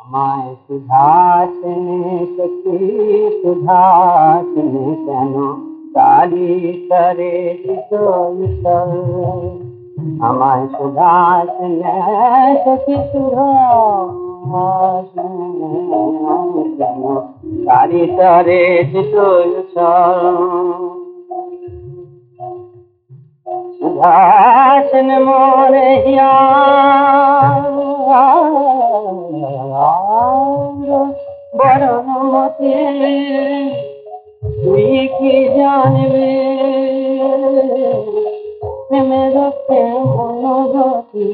আমায় সুধাসনে সখী সুধাসনে কেন তারি তরে দিতল আমায় সুধাসনে সখী সুধাসনে কেন তারি তরে দিতল सुधासन मोरे बड़न मते तुई की जानबे मेरे मन गति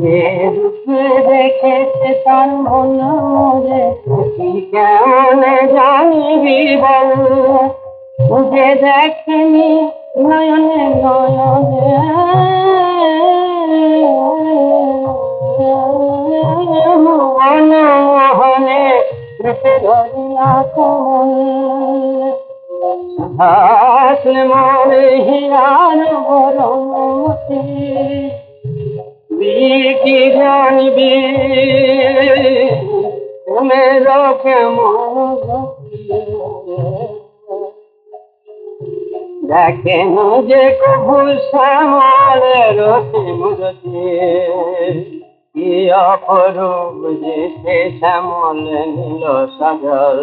ये रूप देखे से तार मन मोरे केमन जानबी बल मुझे देखनी नयने नयने मन मोहने धरिया कमल सुधासन मोरे हियान बरमती की जानबी मेरा केमन देखे मुझे कभू श्यामल रोती मुरती अपरूप जैसे श्यामल नील सजल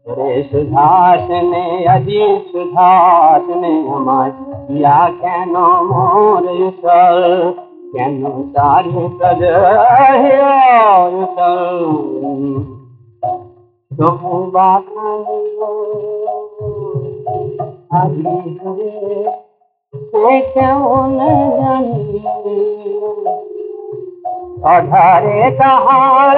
रे सुधासने अजी सुधासने हमारे या केन मोर चल केन तारी तज तुम बात केमन जानी अधारे कहार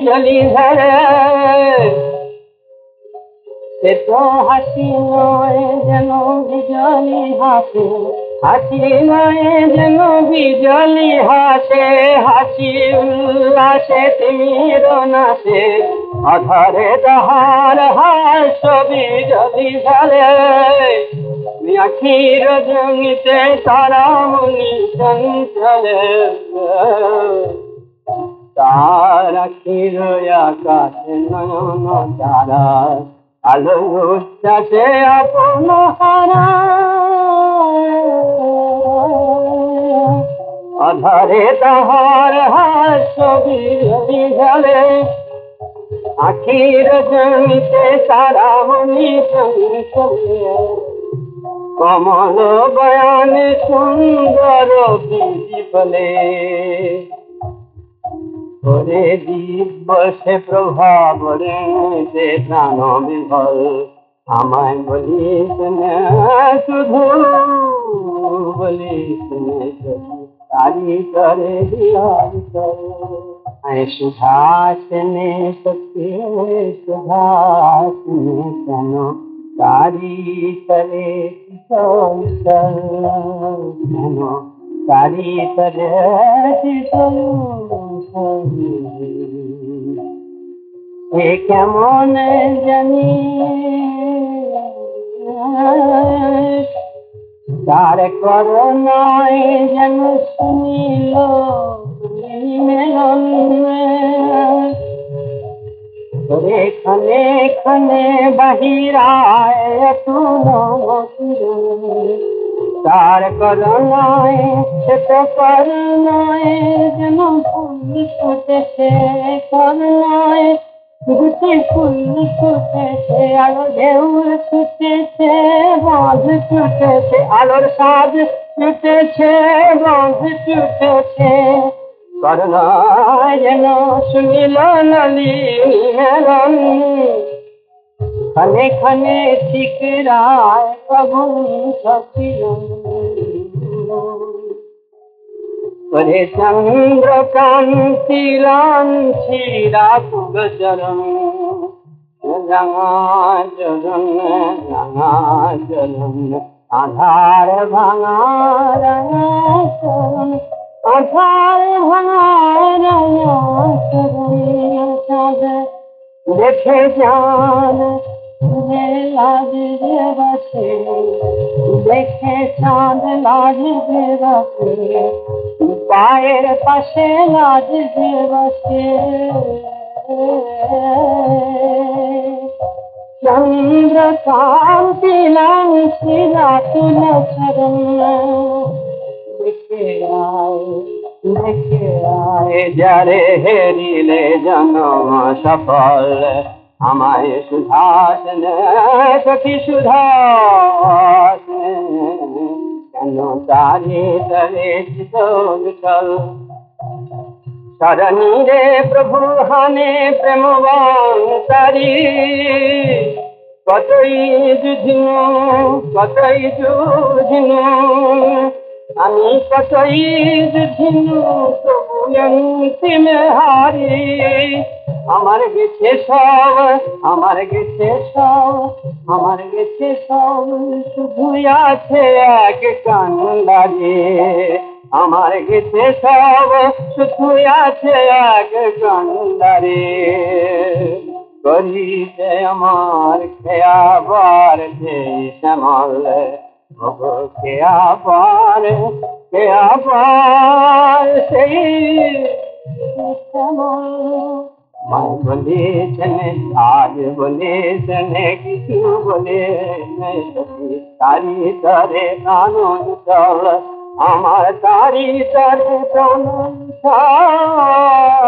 जली धरे से तो हसी नए जनो बिजली हाथे हासी नए जनो बिजली हाथे हासी उल्लासे तिमिर नाचे अधरे दहार हास बिजली धरे आखिर जंगते तारा मुनि चंचले तार आखिर आकाशे नयन तारा आलो उच्चासे अपन हारा अधरे ताहार हास बिजली धरे आखिर जंगते तारा मुनि चंचले कमल बयान सुंदर दीपले ओरे दीप से प्रभाव रे दे प्राण विभल আমায় বলিস না শুধু বলিস তারি করে দিয়ার আয় সুধাসনে সত্যি সুধাসনে কেন तारी तरे केन तारी तरे केमन जानी तार करनाय जन सुनिल मिलन रे खने खने बहिराए तार करनाए से तो करनाए जन फूल फूटे से करनाए गुटी फूल फूटे से आलो ढेउर छूटे से बांध छूटे से आलोर साज छूटे से बांध छूटे से करना जन सुनिल नलिन खने खने ठिकराय प्रभु करे चंद्रकांति लांछी राकुल चरण रंगा चरण आधार भांगा रंगा चरण आधार भांगा देखे जान लाज बसे देखे চাঁদ লাগবে বসে, পায়ের পাশে লাগবে বসে। চন্দ্রকান্তি নাম শিলা তুল চরণ, দেখে আয় যারে হেরিলে জন্ম সফল, আমায় সুধাসন সখী সুধাস, কেন দাঁড়িয়ে দাঁড়িয়ে চল শরণী রে প্রভু হানে প্রেমবান তারি, কতই যুঝিনু আমি কতই যুঝিনু তবু অন্তিমে হারি। আমার গেছে সব শুধু আছে এক কান্ডারি, আমার গেছে সব শুধু আছে এক কান্ডারি। করিতে আমার খেয়াবার যে শ্যামল, খেয়াবার সেই শ্যামল। মায় বলেছেন আজ বলেছেন কিছু বলে তারি তরে কানন চল, আমার তারি তরে কানন চল।